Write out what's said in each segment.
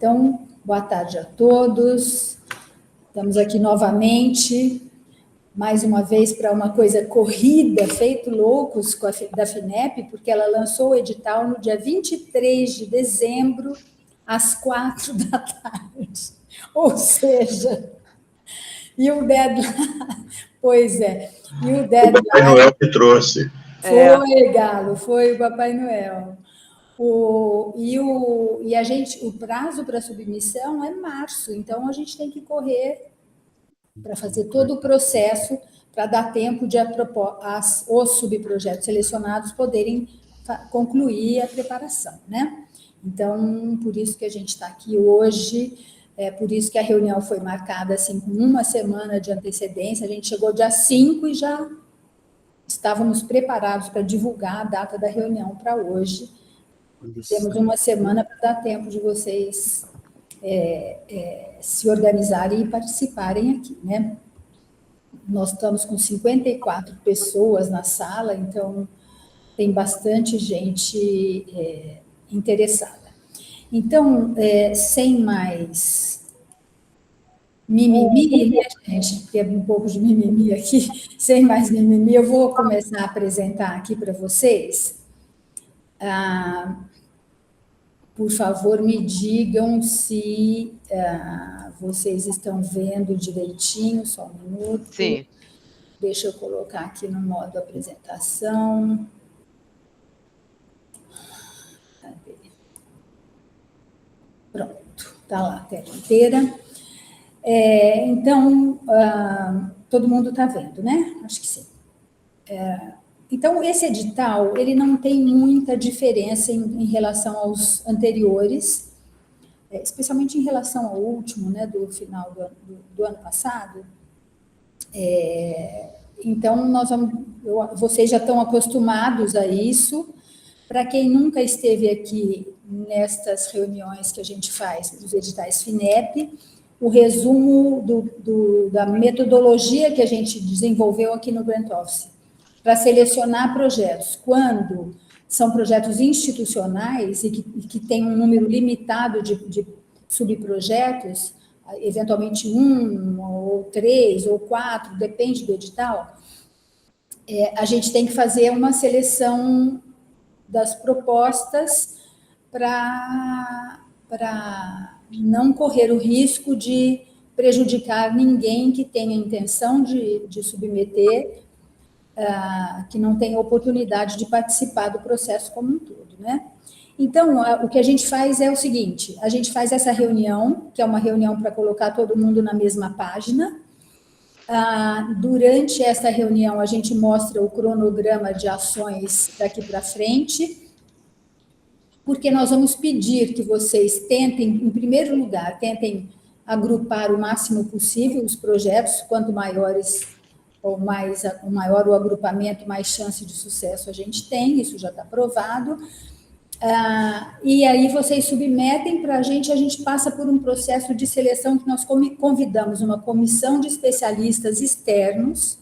Então, boa tarde a todos. Estamos aqui novamente, mais uma vez, para uma coisa corrida, feito loucos da FINEP, porque ela lançou o edital no dia 23 de dezembro, às 4 da tarde. Ou seja, e o deadline... Pois é, e o deadline... O Papai Noel que trouxe. Foi, Galo, foi o Papai Noel. O prazo para submissão é março, então a gente tem que correr para fazer todo o processo para dar tempo de os subprojetos selecionados poderem concluir a preparação, né? Então, por isso que a gente está aqui hoje, por isso que a reunião foi marcada assim com uma semana de antecedência. A gente chegou dia 5 e já estávamos preparados para divulgar a data da reunião para hoje. Temos uma semana para dar tempo de vocês se organizarem e participarem aqui, né? Nós estamos com 54 pessoas na sala, então tem bastante gente interessada. Então, sem mais mimimi, né, gente? Porque é um pouco de mimimi aqui. Sem mais mimimi, eu vou começar a apresentar aqui para vocês. Por favor, me digam se vocês estão vendo direitinho, só um minuto. Sim. Deixa eu colocar aqui no modo apresentação. Cadê? Pronto, está lá a tela inteira. Então, todo mundo está vendo, né? Acho que sim. Então, esse edital, ele não tem muita diferença em relação aos anteriores, especialmente em relação ao último, né, do final do ano passado. Então, vocês já estão acostumados a isso. Para quem nunca esteve aqui nestas reuniões que a gente faz dos editais FINEP, o resumo da metodologia que a gente desenvolveu aqui no Grant Office para selecionar projetos, quando são projetos institucionais e que têm um número limitado de subprojetos, eventualmente 1, ou 3, ou 4, depende do edital, a gente tem que fazer uma seleção das propostas para não correr o risco de prejudicar ninguém que tenha intenção de submeter, que não tem oportunidade de participar do processo como um todo, né? Então, o que a gente faz é o seguinte: a gente faz essa reunião, que é uma reunião para colocar todo mundo na mesma página. Durante essa reunião, a gente mostra o cronograma de ações daqui para frente, porque nós vamos pedir que vocês tentem, em primeiro lugar, tentem agrupar o máximo possível os projetos, quanto maiores ou maior o agrupamento, mais chance de sucesso a gente tem, isso já está provado. E aí vocês submetem para a gente passa por um processo de seleção que nós convidamos uma comissão de especialistas externos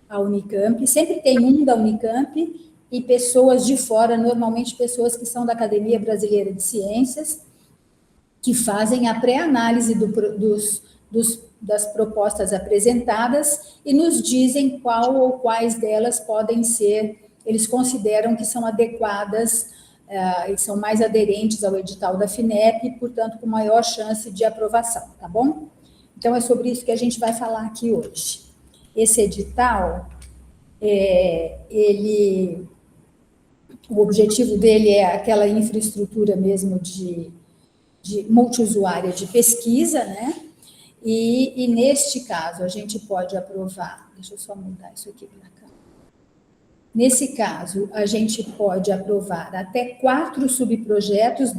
à Unicamp, sempre tem um da Unicamp e pessoas de fora, normalmente pessoas que são da Academia Brasileira de Ciências, que fazem a pré-análise das propostas apresentadas e nos dizem qual ou quais delas podem ser, eles consideram que são adequadas e são mais aderentes ao edital da FINEP e, portanto, com maior chance de aprovação, tá bom? Então, é sobre isso que a gente vai falar aqui hoje. Esse edital, o objetivo dele é aquela infraestrutura mesmo de multiusuária de pesquisa, né? E neste caso, a gente pode aprovar, deixa eu só mudar isso aqui para cá. Nesse caso, a gente pode aprovar até 4 subprojetos,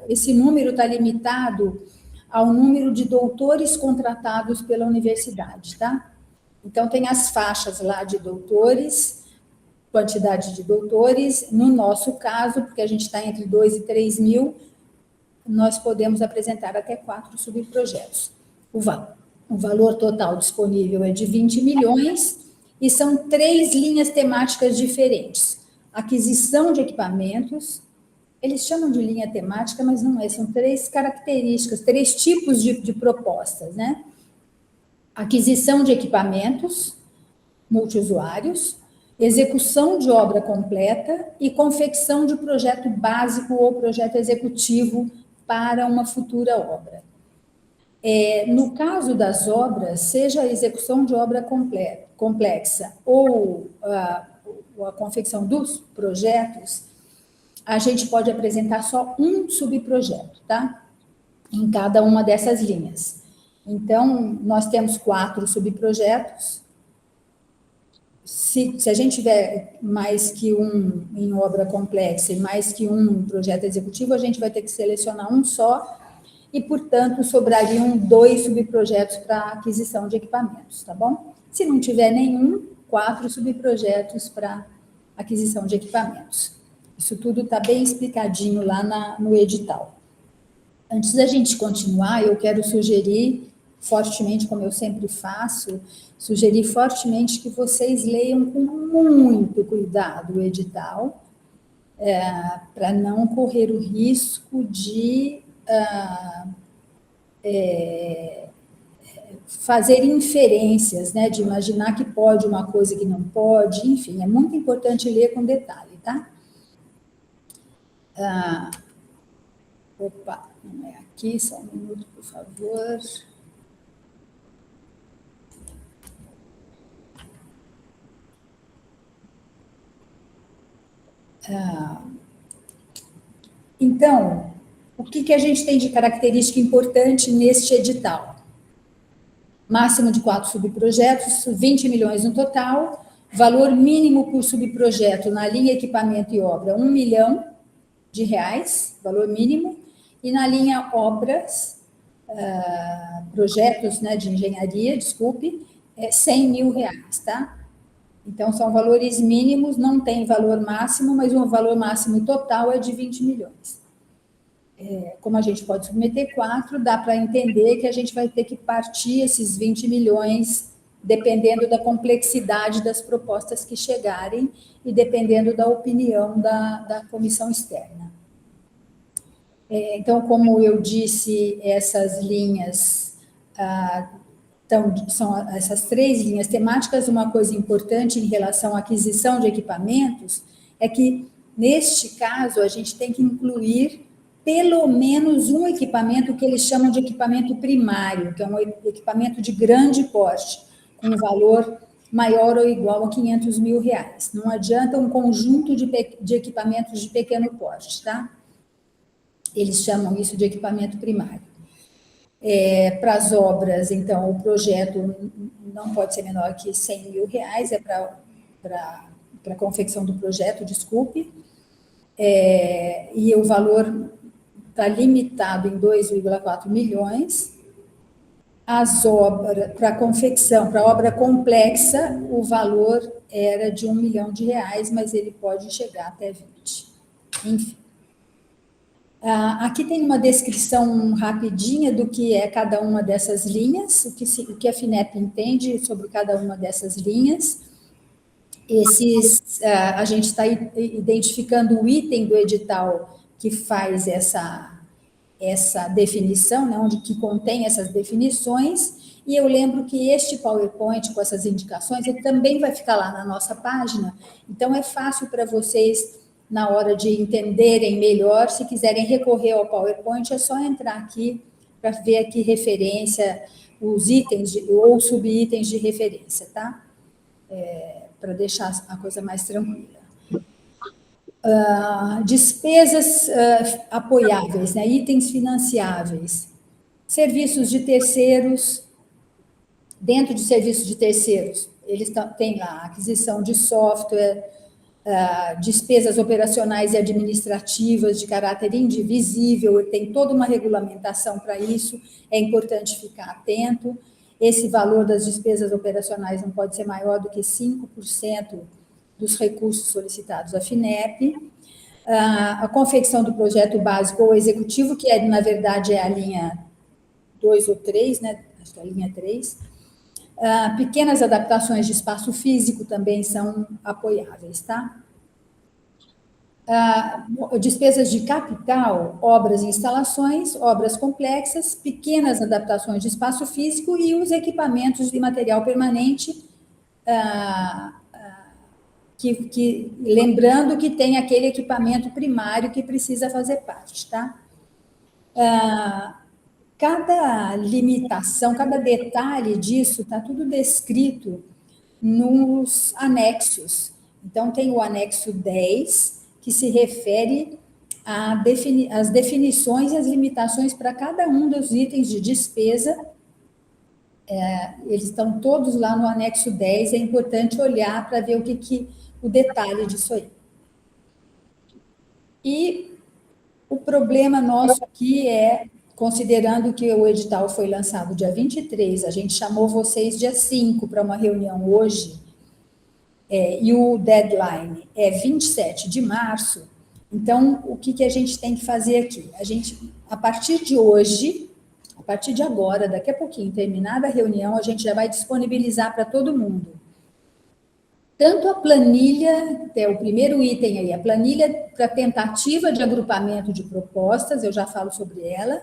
esse número está limitado ao número de doutores contratados pela universidade, tá? Então, tem as faixas lá de doutores, quantidade de doutores. No nosso caso, porque a gente está entre 2 e 3 mil, nós podemos apresentar até 4 subprojetos. O valor total disponível é de 20 milhões e são 3 linhas temáticas diferentes: aquisição de equipamentos, eles chamam de linha temática, mas não é, são 3 características, 3 tipos de propostas, né? Aquisição de equipamentos multiusuários, execução de obra completa e confecção de projeto básico ou projeto executivo para uma futura obra. No caso das obras, seja a execução de obra complexa ou a confecção dos projetos, a gente pode apresentar só um subprojeto, tá? Em cada uma dessas linhas. Então, nós temos 4 subprojetos. Se a gente tiver mais que um em obra complexa e mais que um projeto executivo, a gente vai ter que selecionar um só e, portanto, sobrariam 2 subprojetos para aquisição de equipamentos, tá bom? Se não tiver nenhum, 4 subprojetos para aquisição de equipamentos. Isso tudo está bem explicadinho lá no edital. Antes da gente continuar, eu quero sugerir fortemente, como eu sempre faço, sugerir fortemente que vocês leiam com muito cuidado o edital, para não correr o risco de fazer inferências, né, de imaginar que pode uma coisa que não pode, enfim, é muito importante ler com detalhe, tá? Opa, não é aqui, só um minuto, por favor. Então, o que a gente tem de característica importante neste edital? Máximo de 4 subprojetos, 20 milhões no total, valor mínimo por subprojeto na linha equipamento e obra, R$1 milhão, valor mínimo, e na linha obras, projetos, né, de engenharia, desculpe, R$100 mil, tá? Então, são valores mínimos, não tem valor máximo, mas o valor máximo total é de 20 milhões. Como a gente pode submeter 4, dá para entender que a gente vai ter que partir esses 20 milhões, dependendo da complexidade das propostas que chegarem e dependendo da opinião da comissão externa. Então, como eu disse, essas linhas, são essas 3 linhas temáticas. Uma coisa importante em relação à aquisição de equipamentos é que, neste caso, a gente tem que incluir pelo menos um equipamento que eles chamam de equipamento primário, que é um equipamento de grande porte, com um valor maior ou igual a R$500 mil. Não adianta um conjunto de equipamentos de pequeno porte, tá? Eles chamam isso de equipamento primário. Para as obras, então, o projeto não pode ser menor que R$100 mil, é para a confecção do projeto, desculpe, e o valor está limitado em 2,4 milhões. As obras, para a confecção, para a obra complexa, o valor era de R$1 milhão, mas ele pode chegar até 20. Enfim. Aqui tem uma descrição rapidinha do que é cada uma dessas linhas, o que a FINEP entende sobre cada uma dessas linhas. A gente está identificando o item do edital que faz essa definição, né, que contém essas definições, e eu lembro que este PowerPoint com essas indicações, ele também vai ficar lá na nossa página, então é fácil para vocês, na hora de entenderem melhor, se quiserem recorrer ao PowerPoint, é só entrar aqui para ver aqui referência, os itens ou subitens de referência, tá? Para deixar a coisa mais tranquila. Despesas apoiáveis, né? Itens financiáveis. Serviços de terceiros. Dentro de serviços de terceiros, eles têm lá aquisição de software, despesas operacionais e administrativas de caráter indivisível, tem toda uma regulamentação para isso, é importante ficar atento. Esse valor das despesas operacionais não pode ser maior do que 5% dos recursos solicitados à FINEP. A confecção do projeto básico ou executivo, que na verdade é a linha 2 ou 3, né? Acho que é a linha 3. Pequenas adaptações de espaço físico também são apoiáveis, tá? Despesas de capital, obras e instalações, obras complexas, pequenas adaptações de espaço físico e os equipamentos de material permanente, lembrando que tem aquele equipamento primário que precisa fazer parte, tá? Cada limitação, cada detalhe disso está tudo descrito nos anexos. Então, tem o anexo 10, que se refere às definições e as limitações para cada um dos itens de despesa. Eles estão todos lá no anexo 10, é importante olhar para ver o detalhe disso aí. E o problema nosso aqui é, considerando que o edital foi lançado dia 23, a gente chamou vocês dia 5 para uma reunião hoje, e o deadline é 27 de março, então, o que a gente tem que fazer aqui? A partir de hoje, a partir de agora, daqui a pouquinho, terminada a reunião, a gente já vai disponibilizar para todo mundo. Tanto a planilha, o primeiro item aí, a planilha para tentativa de agrupamento de propostas, eu já falo sobre ela,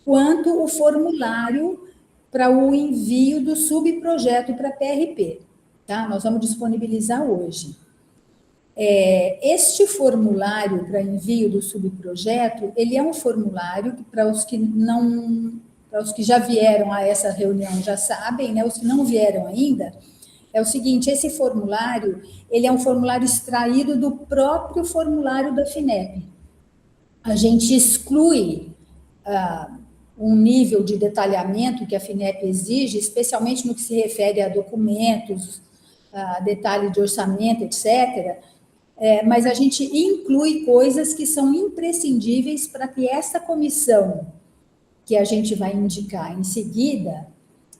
quanto o formulário para o envio do subprojeto para a PRP. Tá? Nós vamos disponibilizar hoje. Este formulário para envio do subprojeto, ele é um formulário que, para os que já vieram a essa reunião já sabem, né? Os que não vieram ainda, é o seguinte, esse formulário, ele é um formulário extraído do próprio formulário da FINEP. A gente exclui um nível de detalhamento que a FINEP exige, especialmente no que se refere a documentos, detalhe de orçamento, etc., mas a gente inclui coisas que são imprescindíveis para que essa comissão, que a gente vai indicar em seguida,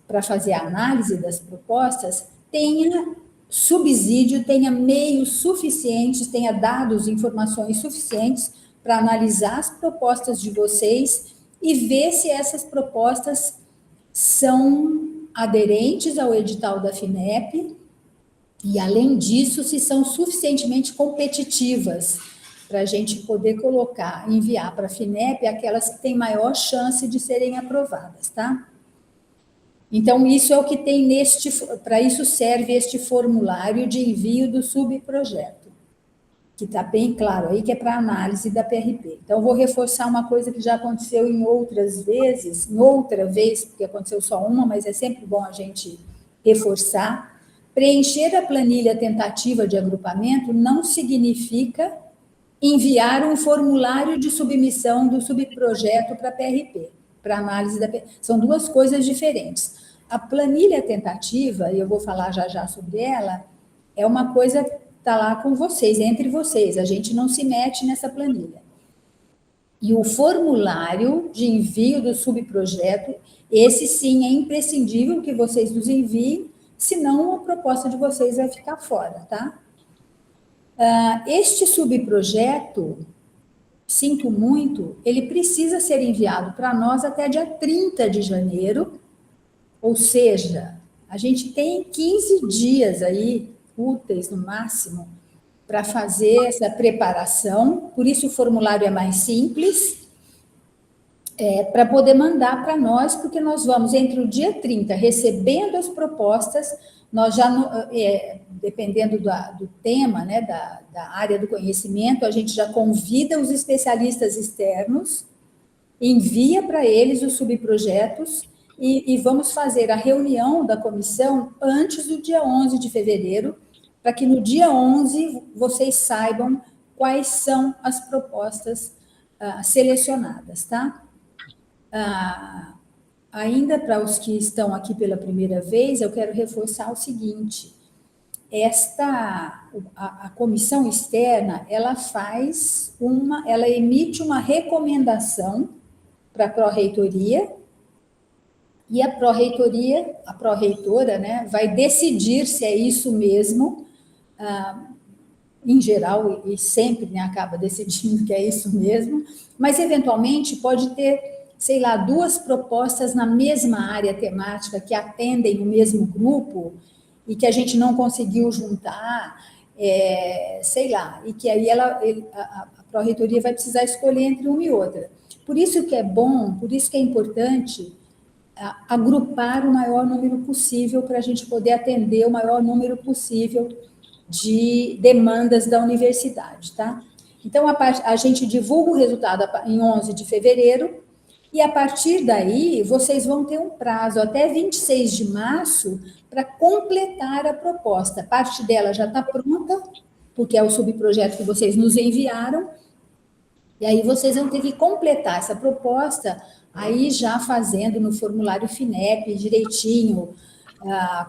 para fazer a análise das propostas, tenha subsídio, tenha meios suficientes, tenha dados, informações suficientes para analisar as propostas de vocês e ver se essas propostas são aderentes ao edital da FINEP e, além disso, se são suficientemente competitivas para a gente poder enviar para a FINEP aquelas que têm maior chance de serem aprovadas, tá? Então, isso é o que tem para isso serve este formulário de envio do subprojeto, que está bem claro aí, que é para análise da PRP. Então, vou reforçar uma coisa que já aconteceu em outra vez, porque aconteceu só uma, mas é sempre bom a gente reforçar. Preencher a planilha tentativa de agrupamento não significa enviar um formulário de submissão do subprojeto para a PRP, para análise da PRP. São duas coisas diferentes. A planilha tentativa, e eu vou falar já sobre ela, é uma coisa que está lá com vocês, entre vocês, a gente não se mete nessa planilha. E o formulário de envio do subprojeto, esse sim é imprescindível que vocês nos enviem, senão a proposta de vocês vai ficar fora, tá? Este subprojeto, sinto muito, ele precisa ser enviado para nós até dia 30 de janeiro, ou seja, a gente tem 15 dias aí, úteis no máximo, para fazer essa preparação, por isso o formulário é mais simples, para poder mandar para nós, porque nós vamos, entre o dia 30, recebendo as propostas, nós já, dependendo do tema, né, da área do conhecimento, a gente já convida os especialistas externos, envia para eles os subprojetos e vamos fazer a reunião da comissão antes do dia 11 de fevereiro, para que no dia 11 vocês saibam quais são as propostas selecionadas, tá? Ainda para os que estão aqui pela primeira vez, eu quero reforçar o seguinte: a comissão externa, ela emite uma recomendação para a pró-reitoria, e a pró-reitora, né, vai decidir se é isso mesmo, em geral, e sempre, né, acaba decidindo que é isso mesmo, mas eventualmente pode ter, sei lá, 2 propostas na mesma área temática que atendem o mesmo grupo e que a gente não conseguiu juntar, sei lá, e que aí a pró-reitoria vai precisar escolher entre uma e outra. Por isso que é bom, por isso que é importante agrupar o maior número possível para a gente poder atender o maior número possível de demandas da universidade, tá? Então, a gente divulga o resultado em 11 de fevereiro, e a partir daí, vocês vão ter um prazo até 26 de março para completar a proposta. Parte dela já está pronta, porque é o subprojeto que vocês nos enviaram, e aí vocês vão ter que completar essa proposta, aí já fazendo no formulário FINEP direitinho,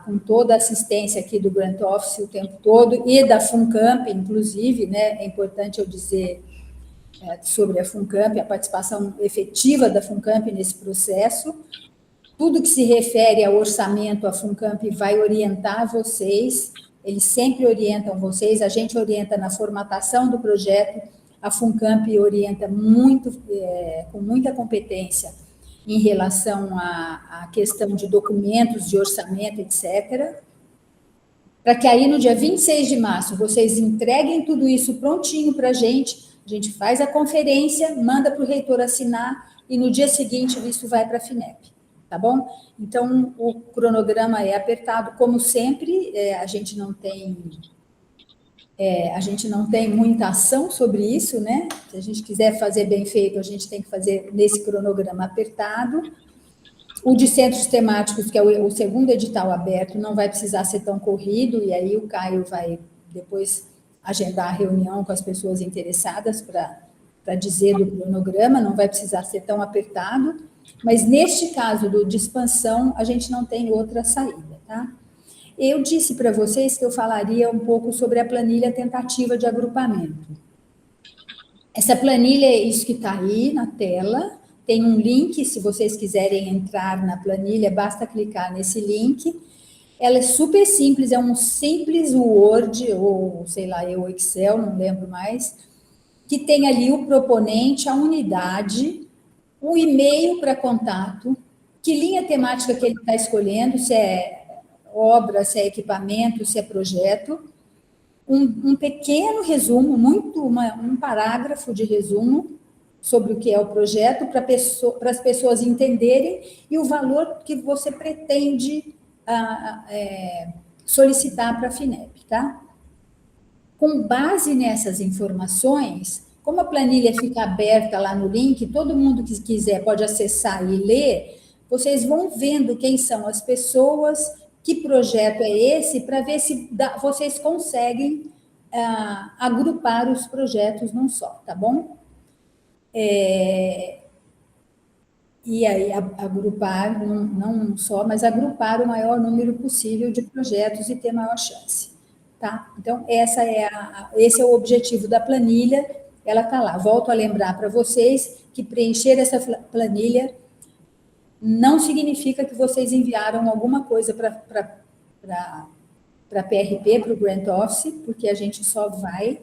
com toda a assistência aqui do Grant Office o tempo todo, e da FUNCAMP, inclusive, né? É importante eu dizer sobre a FUNCAMP, a participação efetiva da FUNCAMP nesse processo. Tudo que se refere ao orçamento, a FUNCAMP vai orientar vocês, eles sempre orientam vocês, a gente orienta na formatação do projeto, a FUNCAMP orienta muito, com muita competência em relação à questão de documentos, de orçamento, etc., para que aí no dia 26 de março vocês entreguem tudo isso prontinho para a gente faz a conferência, manda para o reitor assinar e no dia seguinte isso vai para a FINEP, tá bom? Então, o cronograma é apertado, como sempre, a gente não tem muita ação sobre isso, né? Se a gente quiser fazer bem feito, a gente tem que fazer nesse cronograma apertado. O de centros temáticos, que é o segundo edital aberto, não vai precisar ser tão corrido, e aí o Caio vai depois agendar a reunião com as pessoas interessadas para dizer do cronograma, não vai precisar ser tão apertado, mas neste caso de expansão, a gente não tem outra saída, tá? Eu disse para vocês que eu falaria um pouco sobre a planilha tentativa de agrupamento. Essa planilha é isso que está aí na tela, tem um link, se vocês quiserem entrar na planilha, basta clicar nesse link. Ela é super simples, é um simples Word, ou sei lá, o Excel, não lembro mais, que tem ali o proponente, a unidade, o e-mail para contato, que linha temática que ele está escolhendo, se é obra, se é equipamento, se é projeto, um pequeno resumo, um parágrafo de resumo sobre o que é o projeto, para as pessoas entenderem, e o valor que você pretende solicitar para a FINEP, tá? Com base nessas informações, como a planilha fica aberta lá no link, todo mundo que quiser pode acessar e ler, vocês vão vendo quem são as pessoas, que projeto é esse, para ver se vocês conseguem agrupar os projetos num só, tá bom? E aí agrupar, não só, mas agrupar o maior número possível de projetos e ter maior chance, tá? Então, esse é o objetivo da planilha, ela está lá. Volto a lembrar para vocês que preencher essa planilha não significa que vocês enviaram alguma coisa para PRP, para o Grant Office, porque a gente só vai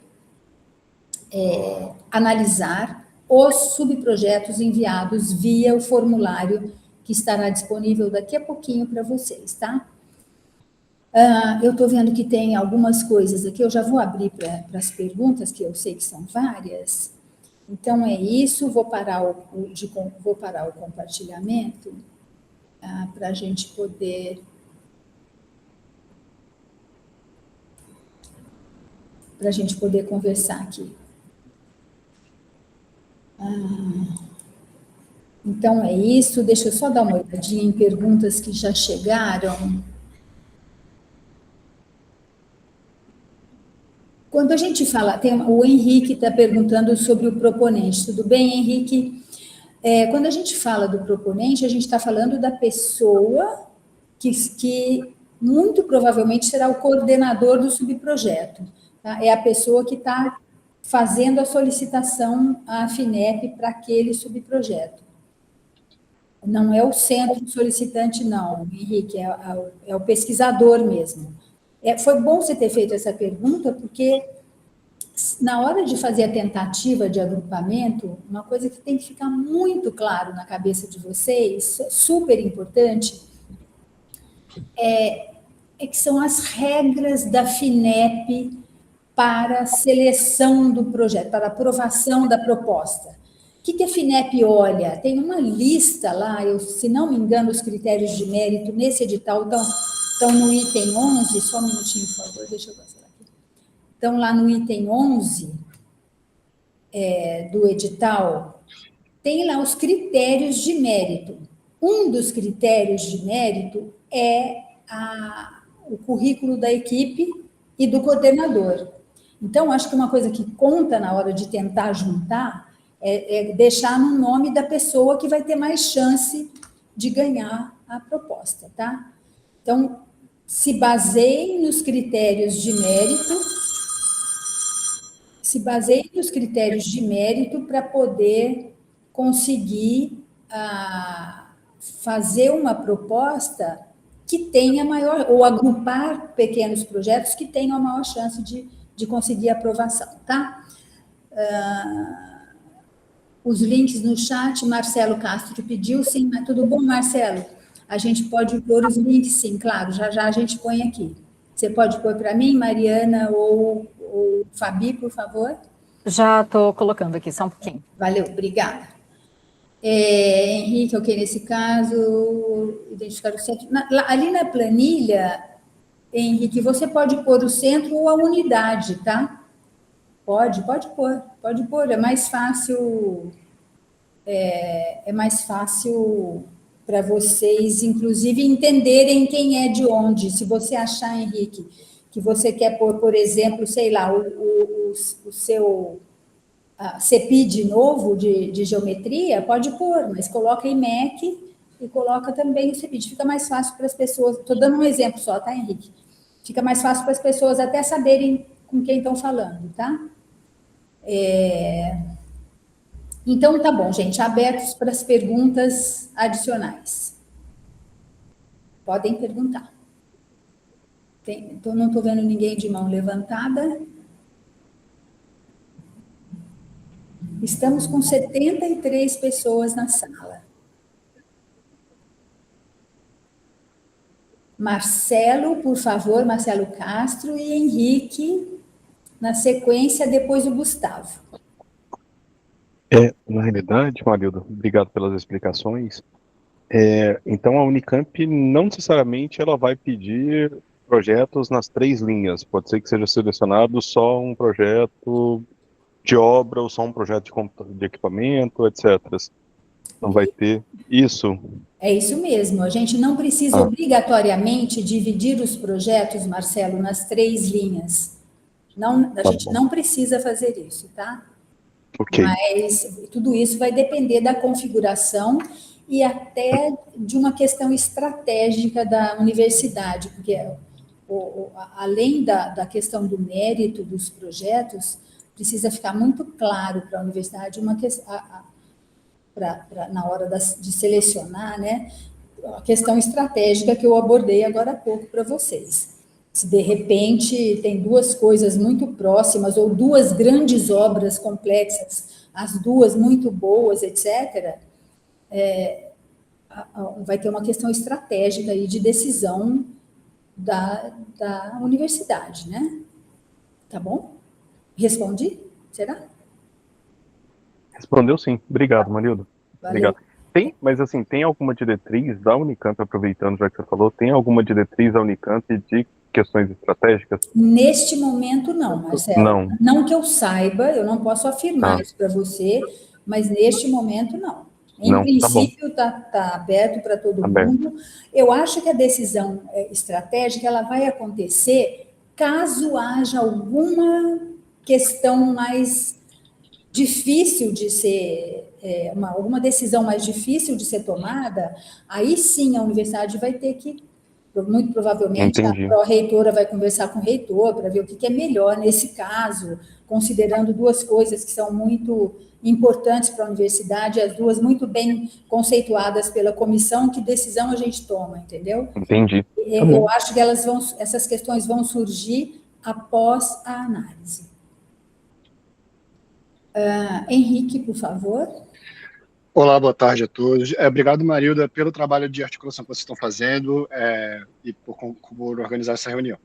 analisar os subprojetos enviados via o formulário que estará disponível daqui a pouquinho para vocês, tá? Eu estou vendo que tem algumas coisas aqui, eu já vou abrir para as perguntas, que eu sei que são várias. Então, é isso, vou parar o compartilhamento para a gente poder... conversar aqui. Então, é isso. Deixa eu só dar uma olhadinha em perguntas que já chegaram. Quando a gente fala... o Henrique está perguntando sobre o proponente. Tudo bem, Henrique? Quando a gente fala do proponente, a gente está falando da pessoa que muito provavelmente será o coordenador do subprojeto. Tá? É a pessoa que está fazendo a solicitação à FINEP para aquele subprojeto. Não é o centro solicitante, não, Henrique, é o pesquisador mesmo. Foi bom você ter feito essa pergunta, porque na hora de fazer a tentativa de agrupamento, uma coisa que tem que ficar muito claro na cabeça de vocês, super importante, é que são as regras da FINEP para a seleção do projeto, para a aprovação da proposta. O que a FINEP olha? Tem uma lista lá, se não me engano, os critérios de mérito nesse edital estão no item 11, só um minutinho, por favor, deixa eu passar aqui. Estão lá no item 11 do edital, tem lá os critérios de mérito. Um dos critérios de mérito é o currículo da equipe e do coordenador. Então, acho que uma coisa que conta na hora de tentar juntar é deixar no nome da pessoa que vai ter mais chance de ganhar a proposta, tá? Então, se baseiem nos critérios de mérito, para poder conseguir fazer uma proposta que tenha maior, ou agrupar pequenos projetos que tenham a maior chance de conseguir aprovação, tá? Os links no chat, Marcelo Castro pediu, sim, mas tudo bom, Marcelo? A gente pode pôr os links, sim, claro, já a gente põe aqui. Você pode pôr para mim, Mariana ou Fabi, por favor? Já estou colocando aqui, só um pouquinho. Valeu, obrigada. Henrique, ok, nesse caso, identificar o centro. Ali na planilha, Henrique, você pode pôr o centro ou a unidade, tá? Pode pôr, é mais fácil para vocês, inclusive, entenderem quem é de onde. Se você achar, Henrique, que você quer pôr, por exemplo, sei lá, o seu CEPID novo de geometria, pode pôr, mas coloca IMEC e coloca também o CEPID. Fica mais fácil para as pessoas, estou dando um exemplo só, tá, Henrique? Fica mais fácil para as pessoas até saberem com quem estão falando, tá? Então, tá bom, gente, abertos para as perguntas adicionais. Podem perguntar. Não estou vendo ninguém de mão levantada. Estamos com 73 pessoas na sala. Marcelo, por favor, Marcelo Castro e Henrique, na sequência, depois o Gustavo. Na realidade, Marilda, obrigado pelas explicações. Então, a Unicamp não necessariamente ela vai pedir projetos nas 3 linhas. Pode ser que seja selecionado só um projeto de obra ou só um projeto de equipamento, etc. Não vai ter isso? É isso mesmo. A gente não precisa obrigatoriamente dividir os projetos, Marcelo, nas 3 linhas. Não, a gente não precisa fazer isso, tá? Ok. Mas tudo isso vai depender da configuração e até de uma questão estratégica da universidade, porque além da questão do mérito dos projetos, precisa ficar muito claro para a universidade na hora de selecionar, né, a questão estratégica que eu abordei agora há pouco para vocês. Se de repente tem 2 coisas muito próximas ou 2 grandes obras complexas, as 2 muito boas, etc., vai ter uma questão estratégica aí de decisão da universidade, né? Tá bom? Respondi? Será? Respondeu sim. Obrigado, Marilda. Valeu. Obrigado. Mas assim, tem alguma diretriz da Unicamp, aproveitando já que você falou, tem alguma diretriz da Unicamp de questões estratégicas? Neste momento, não, Marcelo. Não. Não que eu saiba, eu não posso afirmar isso para você, mas neste momento, não. Em princípio, está aberto para todo mundo. Eu acho que a decisão estratégica ela vai acontecer caso haja alguma questão mais difícil de ser, alguma decisão mais difícil de ser tomada, aí sim a universidade vai ter que, muito provavelmente, a pró-reitora vai conversar com o reitor para ver o que é melhor nesse caso, considerando 2 coisas que são muito importantes para a universidade, as 2 muito bem conceituadas pela comissão, que decisão a gente toma, entendeu? Entendi. Eu acho que essas questões vão surgir após a análise. Henrique, por favor. Olá, boa tarde a todos. Obrigado, Marilda, pelo trabalho de articulação que vocês estão fazendo e por organizar essa reunião.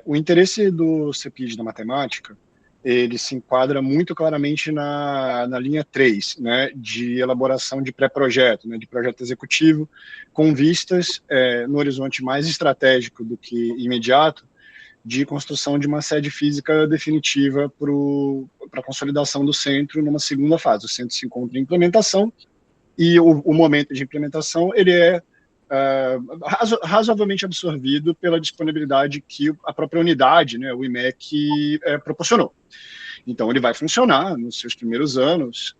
O interesse do CEPID da matemática, ele se enquadra muito claramente na linha 3, né, de elaboração de pré-projeto, né, de projeto executivo, com vistas, no horizonte mais estratégico do que imediato, de construção de uma sede física definitiva para a consolidação do centro numa segunda fase. O centro se encontra em implementação, e o momento de implementação ele é razoavelmente absorvido pela disponibilidade que a própria unidade, né, o IMEC, proporcionou. Então, ele vai funcionar nos seus primeiros anos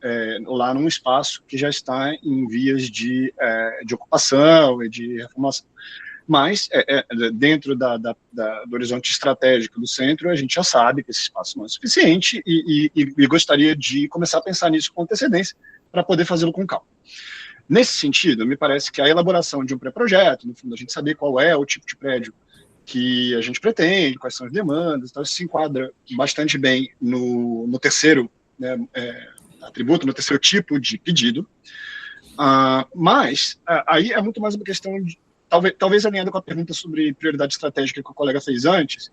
lá num espaço que já está em vias de ocupação e de reformação. Mas, dentro do horizonte estratégico do centro, a gente já sabe que esse espaço não é suficiente e gostaria de começar a pensar nisso com antecedência para poder fazê-lo com calma. Nesse sentido, me parece que a elaboração de um pré-projeto, no fundo, a gente saber qual é o tipo de prédio que a gente pretende, quais são as demandas, então isso se enquadra bastante bem no terceiro, né, atributo, no terceiro tipo de pedido, mas aí é muito mais uma questão de, talvez alinhando com a pergunta sobre prioridade estratégica que o colega fez antes,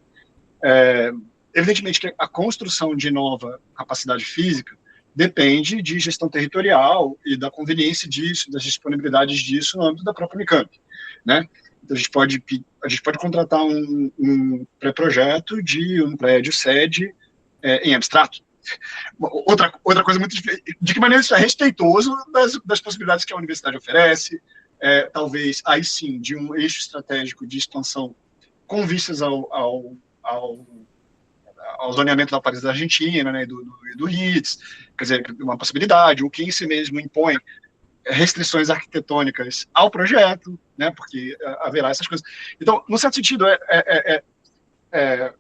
evidentemente que a construção de nova capacidade física depende de gestão territorial e da conveniência disso, das disponibilidades disso no âmbito da própria Unicamp, né? Então, a gente pode contratar um pré-projeto de um prédio sede em abstrato. Outra coisa muito diferente, de que maneira isso é respeitoso das possibilidades que a universidade oferece, talvez, aí sim, de um eixo estratégico de expansão com vistas ao zoneamento da Paris da Argentina, né, do RITS, quer dizer, uma possibilidade, o que em si mesmo impõe restrições arquitetônicas ao projeto, né, porque haverá essas coisas. Então, no certo sentido,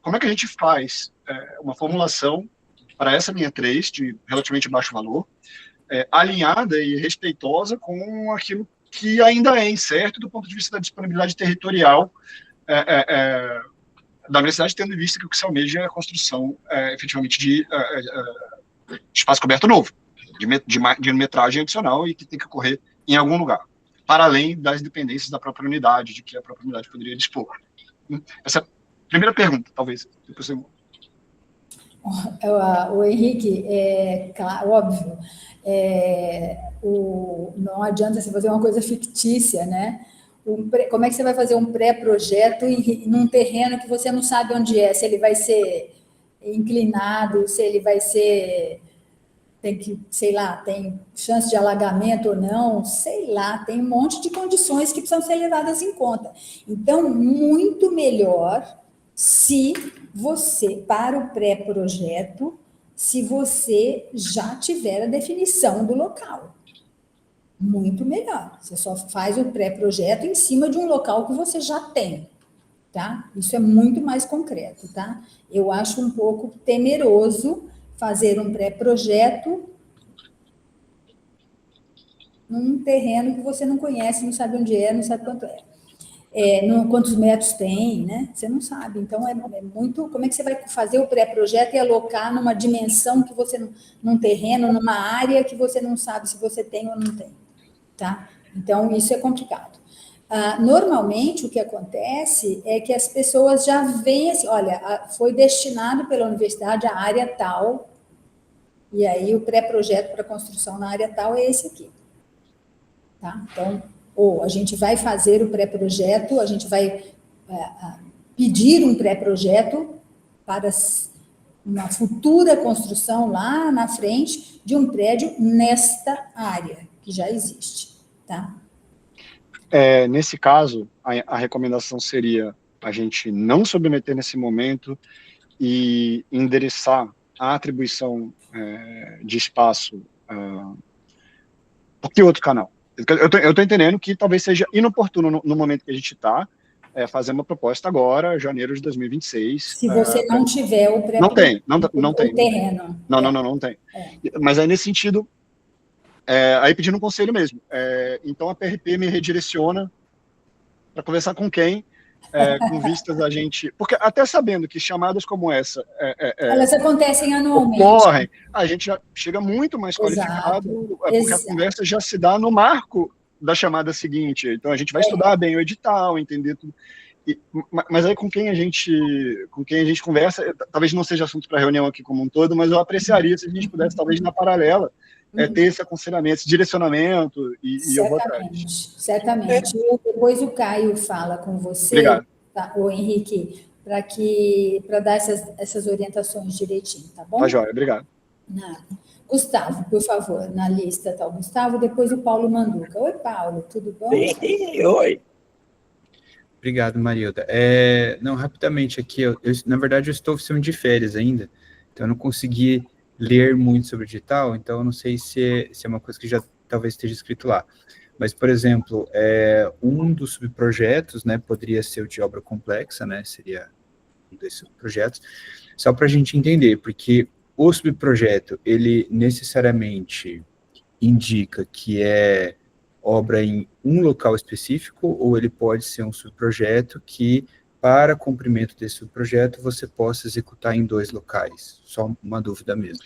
como é que a gente faz uma formulação para essa linha 3, de relativamente baixo valor, alinhada e respeitosa com aquilo que ainda é incerto do ponto de vista da disponibilidade territorial da universidade, tendo em vista que o que se almeja é a construção, efetivamente, de espaço coberto novo, de metragem adicional e que tem que ocorrer em algum lugar, para além das dependências da própria unidade, de que a própria unidade poderia dispor. Essa é a primeira pergunta, talvez. Depois eu... O Henrique, óbvio, não adianta você fazer uma coisa fictícia, né? Como é que você vai fazer um pré-projeto num terreno que você não sabe onde é, se ele vai ser inclinado, se ele vai ser, tem chance de alagamento ou não, sei lá, tem um monte de condições que precisam ser levadas em conta. Então, muito melhor se você, para o pré-projeto, se você já tiver a definição do local. Muito melhor. Você só faz o pré-projeto em cima de um local que você já tem, tá? Isso é muito mais concreto, tá? Eu acho um pouco temeroso fazer um pré-projeto num terreno que você não conhece, não sabe onde é, não sabe quanto é. Quantos metros tem, né? Você não sabe. Então, é muito... Como é que você vai fazer o pré-projeto e alocar numa dimensão que você... num terreno, numa área que você não sabe se você tem ou não tem, tá? Então, isso é complicado. Normalmente, o que acontece é que as pessoas já veem assim, olha, foi destinado pela universidade a área tal, e aí o pré-projeto para construção na área tal é esse aqui, tá? Então, ou a gente vai fazer o pré-projeto, a gente vai pedir um pré-projeto para uma futura construção lá na frente de um prédio nesta área, que já existe, tá? Nesse caso, a recomendação seria a gente não submeter nesse momento e endereçar a atribuição de espaço por que outro canal? Eu estou entendendo que talvez seja inoportuno no momento que a gente está fazer uma proposta agora, janeiro de 2026. Se você não tiver o pré... Não tem. Terreno. Não tem. Mas aí, nesse sentido, aí pedindo um conselho mesmo. Então, a PRP me redireciona para conversar com quem, com vistas a gente... Porque até sabendo que chamadas como essa... elas acontecem anualmente. Ocorrem, a gente já chega muito mais qualificado, porque a conversa já se dá no marco da chamada seguinte. Então, a gente vai estudar bem o edital, entender tudo. Mas aí com quem a gente conversa, talvez não seja assunto para reunião aqui como um todo, mas eu apreciaria se a gente pudesse, talvez na paralela, ter esse aconselhamento, esse direcionamento, e eu vou atrás. Certamente. Depois o Caio fala com você, Obrigado. tá, o Henrique, para dar essas orientações direitinho, tá bom? Tá joia, obrigado. Nada. Gustavo, por favor, na lista está o Gustavo, depois o Paulo Manduca. Oi, Paulo, tudo bom? Oi. Obrigado, Marilda. Não, rapidamente aqui, na verdade eu estou oficialmente de férias ainda, então eu não consegui ler muito sobre o edital, então eu não sei se é uma coisa que já talvez esteja escrito lá. Mas, por exemplo, um dos subprojetos, né, poderia ser o de obra complexa, né, seria um desses projetos, só para a gente entender, porque o subprojeto, ele necessariamente indica que é obra em um local específico, ou ele pode ser um subprojeto que, para cumprimento desse subprojeto, você possa executar em 2 locais? Só uma dúvida mesmo.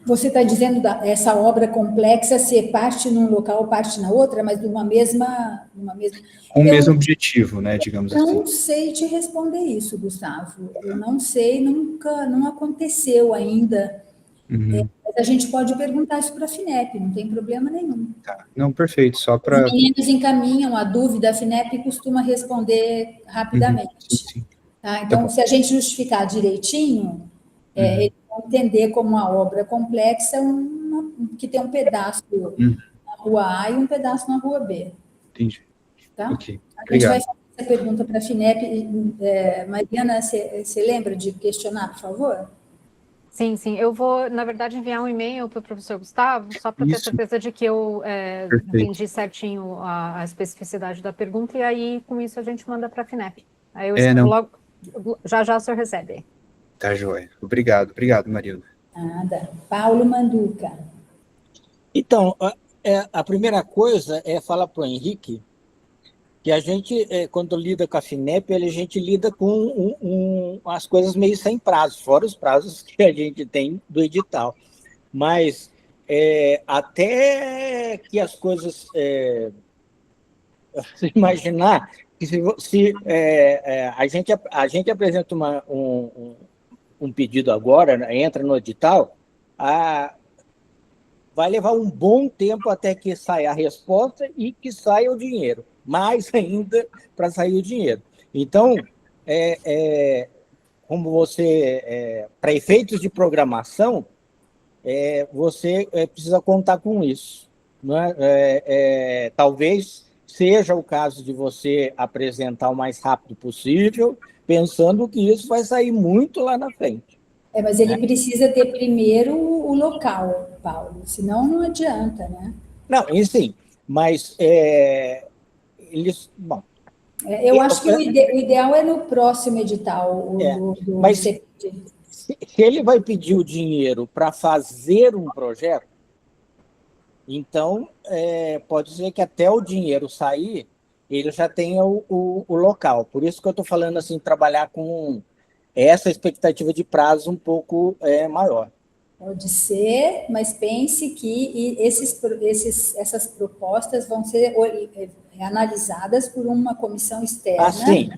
Você está dizendo essa obra complexa ser parte num local, parte na outra, mas de uma mesma... Com o mesmo objetivo, né, digamos assim. Não sei te responder isso, Gustavo. Eu não sei, não aconteceu ainda. Uhum. Mas a gente pode perguntar isso para a FINEP, não tem problema nenhum. Tá. Não, perfeito, só para... Os meninos encaminham a dúvida, a FINEP costuma responder rapidamente. Sim. Tá? Então, se a gente justificar direitinho, eles vão entender como uma obra complexa que tem um pedaço na rua A e um pedaço na rua B. Entendi. Tá? Ok, A gente vai obrigado. fazer essa pergunta para a FINEP. Mariana, você lembra de questionar, por favor? Sim. Eu vou, na verdade, enviar um e-mail para o professor Gustavo, só para ter Isso. certeza de que eu Perfeito. entendi certinho a especificidade da pergunta, e aí, com isso, a gente manda para a FINEP. Aí eu escrevo logo, já o senhor recebe. Tá, joia. Obrigado, Marilda. Nada. Paulo Manduca. Então, a primeira coisa é falar para o Henrique que a gente, quando lida com a FINEP, a gente lida com as coisas meio sem prazo, fora os prazos que a gente tem do edital. Mas até que as coisas... se imaginar que se a gente apresenta um pedido agora, né, entra no edital, vai levar um bom tempo até que saia a resposta e que saia o dinheiro. Mais ainda para sair o dinheiro. Então, como você, para efeitos de programação, você precisa contar com isso. Não é? Talvez seja o caso de você apresentar o mais rápido possível, pensando que isso vai sair muito lá na frente. Mas ele precisa ter primeiro o local, Paulo, senão não adianta, né? Não, sim, mas eles... Bom, eu acho que o ideal é no próximo edital. Mas se ele vai pedir o dinheiro para fazer um projeto, então pode ser que até o dinheiro sair, ele já tenha o local. Por isso que eu estou falando assim, trabalhar com essa expectativa de prazo um pouco maior. Pode ser, mas pense que essas propostas vão ser analisadas por uma comissão externa. Sim.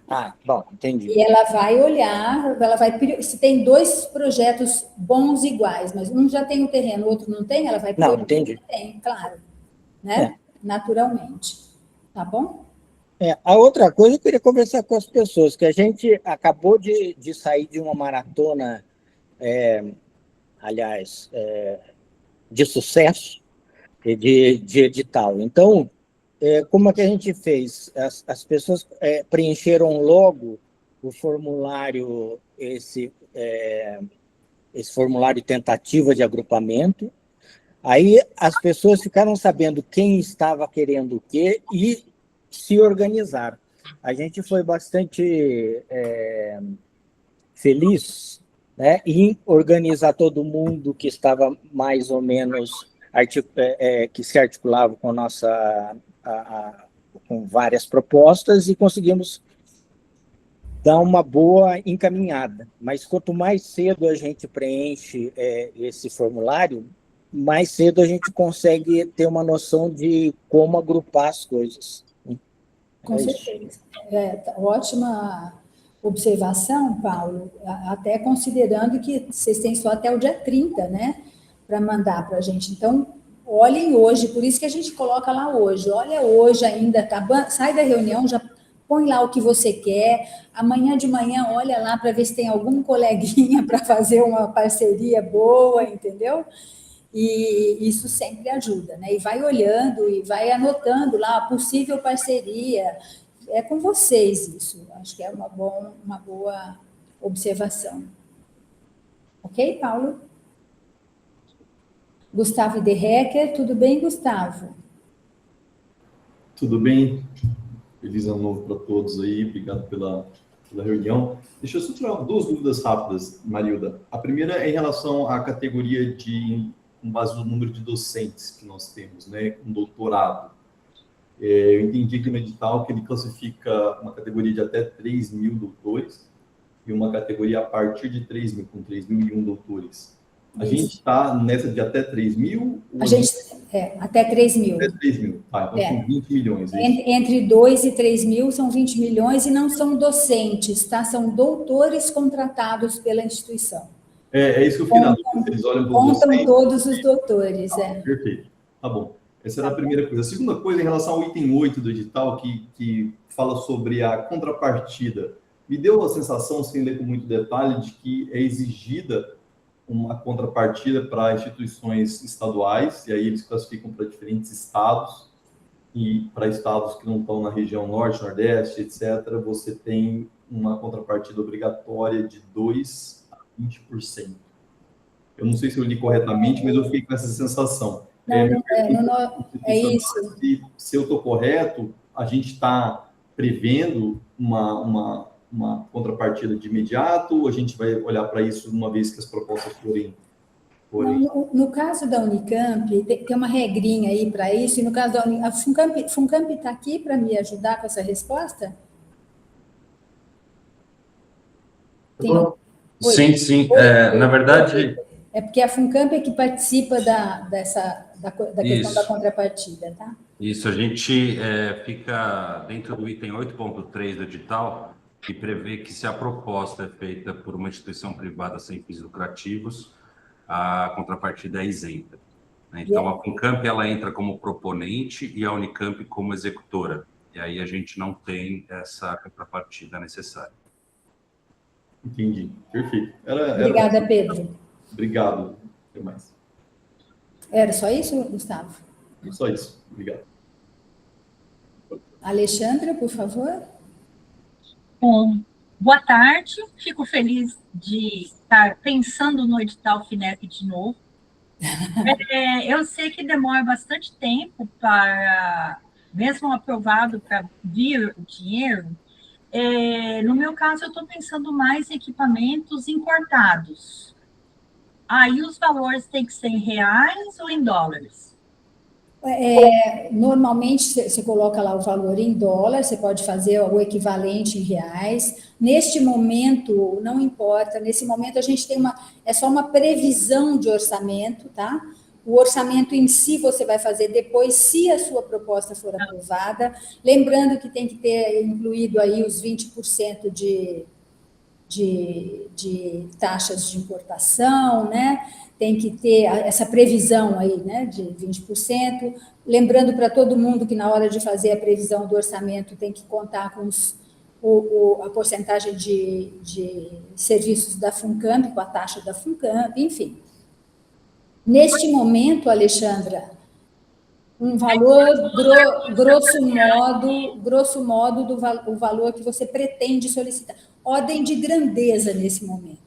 Bom, entendi. E ela vai olhar, se tem 2 projetos bons iguais, mas um já tem o terreno, o outro não tem, ela vai priorizar. Não, entendi. Tem, claro, né? Naturalmente. Tá bom? A outra coisa, eu queria conversar com as pessoas, que a gente acabou de sair de uma maratona, aliás, de sucesso, de edital. Então, como é que a gente fez? As pessoas preencheram logo o formulário, esse formulário tentativa de agrupamento. Aí as pessoas ficaram sabendo quem estava querendo o quê e se organizaram. A gente foi bastante feliz, né, em organizar todo mundo que estava mais ou menos que se articulava com com várias propostas, e conseguimos dar uma boa encaminhada. Mas quanto mais cedo a gente preenche esse formulário, mais cedo a gente consegue ter uma noção de como agrupar as coisas. Com certeza. Ótima observação, Paulo, até considerando que vocês têm só até o dia 30, né, para mandar para a gente. Então, olhem hoje, por isso que a gente coloca lá hoje. Olha hoje ainda, sai da reunião, já põe lá o que você quer. Amanhã de manhã, olha lá para ver se tem algum coleguinha para fazer uma parceria boa, entendeu? E isso sempre ajuda, né? E vai olhando e vai anotando lá a possível parceria. É com vocês isso. Acho que é uma boa observação. Ok, Paulo? Gustavo de Hecker, tudo bem, Gustavo? Tudo bem? Feliz ano novo para todos aí, obrigado pela reunião. Deixa eu só tirar 2 dúvidas rápidas, Marilda. A primeira é em relação à categoria com base no número de docentes que nós temos, né, um doutorado. Eu entendi aqui no edital que ele classifica uma categoria de até 3.000 doutores e uma categoria a partir de 3.000, com 3.001 doutores. A gente está nessa de até 3.000? Até 3.000. Até 3.000, então são 20 milhões. Entre 2 e 3.000 são 20 milhões e não são docentes, tá? São doutores contratados pela instituição. É isso que eu fiquei na dúvida. Eles olham para os docentes. Contam todos os doutores, Perfeito, tá bom. Essa era a primeira coisa. A segunda coisa, em relação ao item 8 do edital, que fala sobre a contrapartida. Me deu a sensação, sem ler com muito detalhe, de que é exigida uma contrapartida para instituições estaduais, e aí eles classificam para diferentes estados, e para estados que não estão na região norte, nordeste, etc., você tem uma contrapartida obrigatória de 2% a 20%. Eu não sei se eu li corretamente, mas eu fiquei com essa sensação. É isso. Se eu estou correto, a gente está prevendo uma contrapartida de imediato, ou a gente vai olhar para isso uma vez que as propostas forem... No caso da Unicamp, tem uma regrinha aí para isso, e no caso da Unicamp, a FUNCAMP está aqui para me ajudar com essa resposta? Sim. Na verdade... É porque a FUNCAMP é que participa da questão da contrapartida, tá? Isso, a gente fica dentro do item 8.3 do edital, que prevê que se a proposta é feita por uma instituição privada sem fins lucrativos, a contrapartida é isenta. Então, a FUNCAMP ela entra como proponente e a Unicamp como executora. E aí a gente não tem essa contrapartida necessária. Entendi, perfeito. Obrigada, Pedro. Obrigado. Até mais. Era só isso, Gustavo? Só isso. Obrigado. Alexandra, por favor. Bom, boa tarde. Fico feliz de estar pensando no edital FINEP de novo. Eu sei que demora bastante tempo para, mesmo aprovado, para vir o dinheiro. No meu caso, eu estou pensando mais em equipamentos importados. Aí os valores têm que ser em reais ou em dólares? Normalmente, você coloca lá o valor em dólar, você pode fazer o equivalente em reais. Neste momento, não importa, nesse momento a gente tem só uma previsão de orçamento, tá? O orçamento em si você vai fazer depois, se a sua proposta for aprovada. Lembrando que tem que ter incluído aí os 20% de taxas de importação, né? Tem que ter essa previsão aí, né, de 20%. Lembrando para todo mundo que na hora de fazer a previsão do orçamento tem que contar com a porcentagem de serviços da FUNCAMP, com a taxa da FUNCAMP, enfim. Neste momento, Alexandra, um valor grosso modo do valor que você pretende solicitar. Ordem de grandeza nesse momento.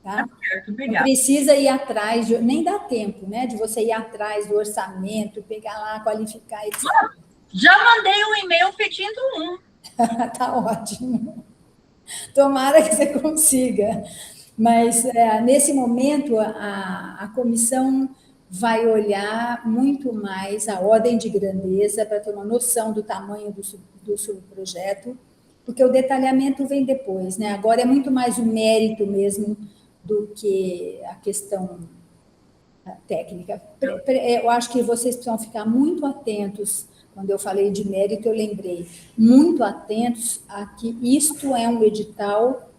Tá? Não precisa ir atrás, nem dá tempo, né, de você ir atrás do orçamento, pegar lá, qualificar, etc. Já mandei um e-mail pedindo um. Tá ótimo. Tomara que você consiga. Mas, nesse momento, a comissão vai olhar muito mais a ordem de grandeza para ter uma noção do tamanho do subprojeto, porque o detalhamento vem depois, né? Agora é muito mais o mérito mesmo do que a questão técnica. Eu acho que vocês precisam ficar muito atentos Quando eu falei de mérito, eu lembrei. Muito atentos a que isto é um edital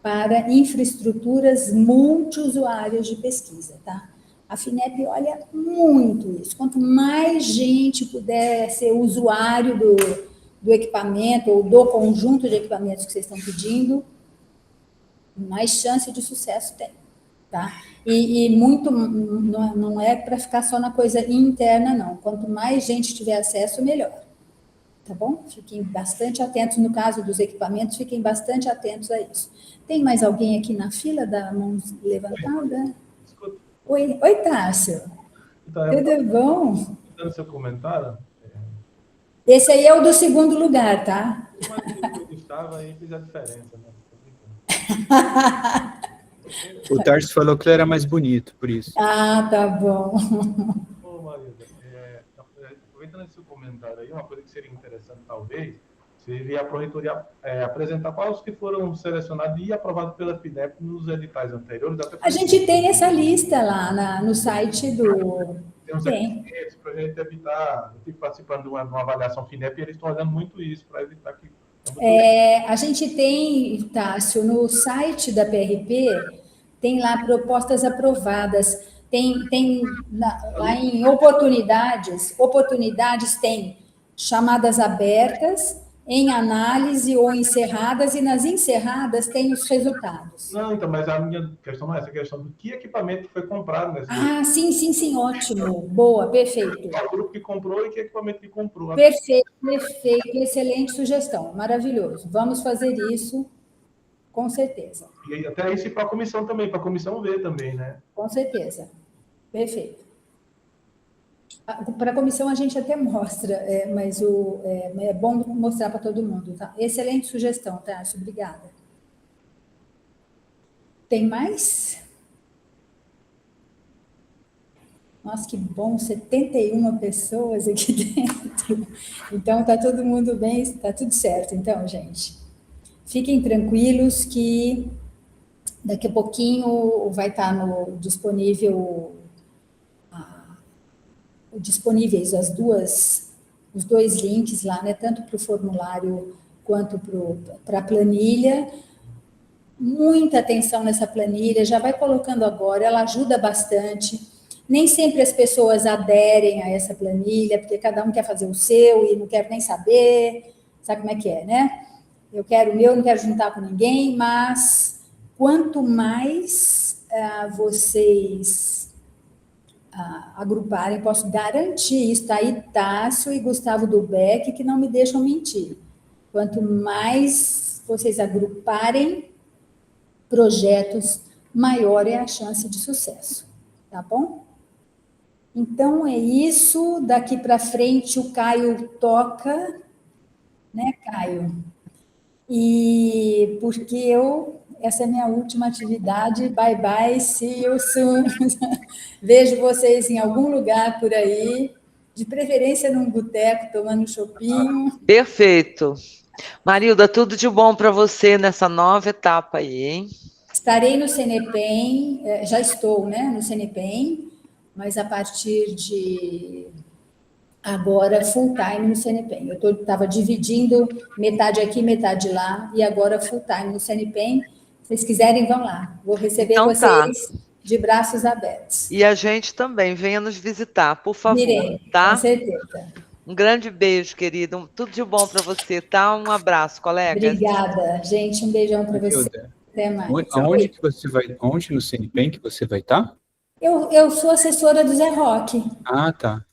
para infraestruturas multiusuárias de pesquisa, tá? A FINEP olha muito isso. Quanto mais gente puder ser usuário do equipamento ou do conjunto de equipamentos que vocês estão pedindo, mais chance de sucesso tem, tá? E muito, não é para ficar só na coisa interna, não. Quanto mais gente tiver acesso, melhor. Tá bom? Fiquem bastante atentos, no caso dos equipamentos, fiquem bastante atentos a isso. Tem mais alguém aqui na fila da mão levantada? Oi, Tássio. Então, tudo bom? Dando seu comentário. Esse aí é o do segundo lugar, tá? Mas eu estava aí, fez a diferença, né? O Tarso falou que ele era mais bonito, por isso. Ah, tá bom. Ô, Marilda, aproveitando esse comentário aí, uma coisa que seria interessante, talvez, seria a Proreitoria apresentar quais que foram selecionados e aprovados pela FINEP nos editais anteriores. A gente tem essa lista lá no site do... Tem uns equipamentos para a gente evitar... Eu estive participando de uma avaliação FINEP e eles estão olhando muito isso, para evitar que... a gente tem, Tássio, no site da PRP, tem lá propostas aprovadas. Lá em oportunidades tem chamadas abertas, em análise ou encerradas, e nas encerradas tem os resultados. Não, então, mas a minha questão não é essa, a questão do que equipamento foi comprado nesse sim, ótimo. Boa, perfeito. O grupo que comprou e que equipamento que comprou. Perfeito, excelente sugestão, maravilhoso. Vamos fazer isso, com certeza. E até isso para a comissão também, para a comissão ver também, né? Com certeza, perfeito. Para a comissão a gente até mostra, mas é bom mostrar para todo mundo, tá? Excelente sugestão, Tássio, obrigada. Tem mais? Nossa, que bom, 71 pessoas aqui dentro. Então, está todo mundo bem, está tudo certo. Então, gente, fiquem tranquilos que daqui a pouquinho vai estar disponíveis os dois links lá, né, tanto para o formulário quanto para a planilha. Muita atenção nessa planilha, já vai colocando agora, ela ajuda bastante. Nem sempre as pessoas aderem a essa planilha, porque cada um quer fazer o seu e não quer nem saber, sabe como é que é, né? Eu quero o meu, não quero juntar com ninguém, mas quanto mais vocês agruparem, posso garantir isso, tá aí Tássio e Gustavo Dubeck, que não me deixam mentir. Quanto mais vocês agruparem projetos, maior é a chance de sucesso, tá bom? Então, é isso. Daqui para frente, o Caio toca, né, Caio? E porque essa é a minha última atividade. Bye, bye, see you soon. Vejo vocês em algum lugar por aí, de preferência num boteco, tomando um chopinho. Perfeito. Marilda, tudo de bom para você nessa nova etapa aí, hein? Estarei no CNEPEM, já estou, né, no CNEPEM, mas a partir de agora, full time no CNEPEM. Eu estava dividindo metade aqui, metade lá, e agora full time no CNEPEM. Se vocês quiserem, vão lá. Vou receber então, vocês de braços abertos. E a gente também, venha nos visitar, por favor. Irei, tá? Com certeza. Um grande beijo, querido. Tudo de bom para você, tá? Um abraço, colega. Obrigada, gente. Um beijão para você. Até mais. Aonde que você vai? Onde no CNPEM que você vai estar? Eu sou assessora do Zé Roque. Ah, tá.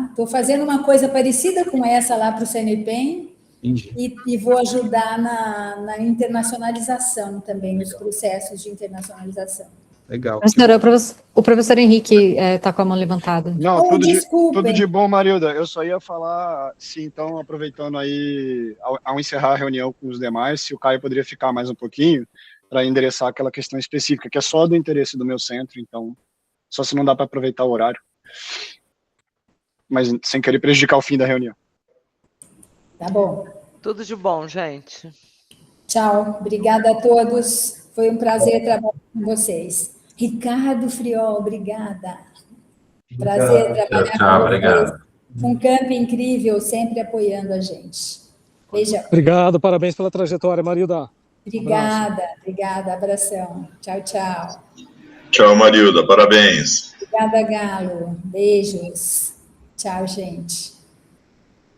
Estou fazendo uma coisa parecida com essa lá para o CNPEM e vou ajudar na internacionalização também, nos processos de internacionalização. Legal. Senhora, o professor Henrique está com a mão levantada. Não, tudo de bom, Marilda. Eu só ia falar, se então, aproveitando aí, ao encerrar a reunião com os demais, se o Caio poderia ficar mais um pouquinho para endereçar aquela questão específica, que é só do interesse do meu centro, então, só se não dá para aproveitar o horário. Mas sem querer prejudicar o fim da reunião. Tá bom. Tudo de bom, gente. Tchau. Obrigada a todos. Foi um prazer trabalhar com vocês. Ricardo Friol, obrigada. Prazer trabalhar com vocês. Obrigado. Funcamp incrível, sempre apoiando a gente. Beijão. Obrigado, parabéns pela trajetória, Marilda. Obrigada, abração. Tchau, tchau. Tchau, Marilda, parabéns. Obrigada, Galo. Beijos. Tchau, gente.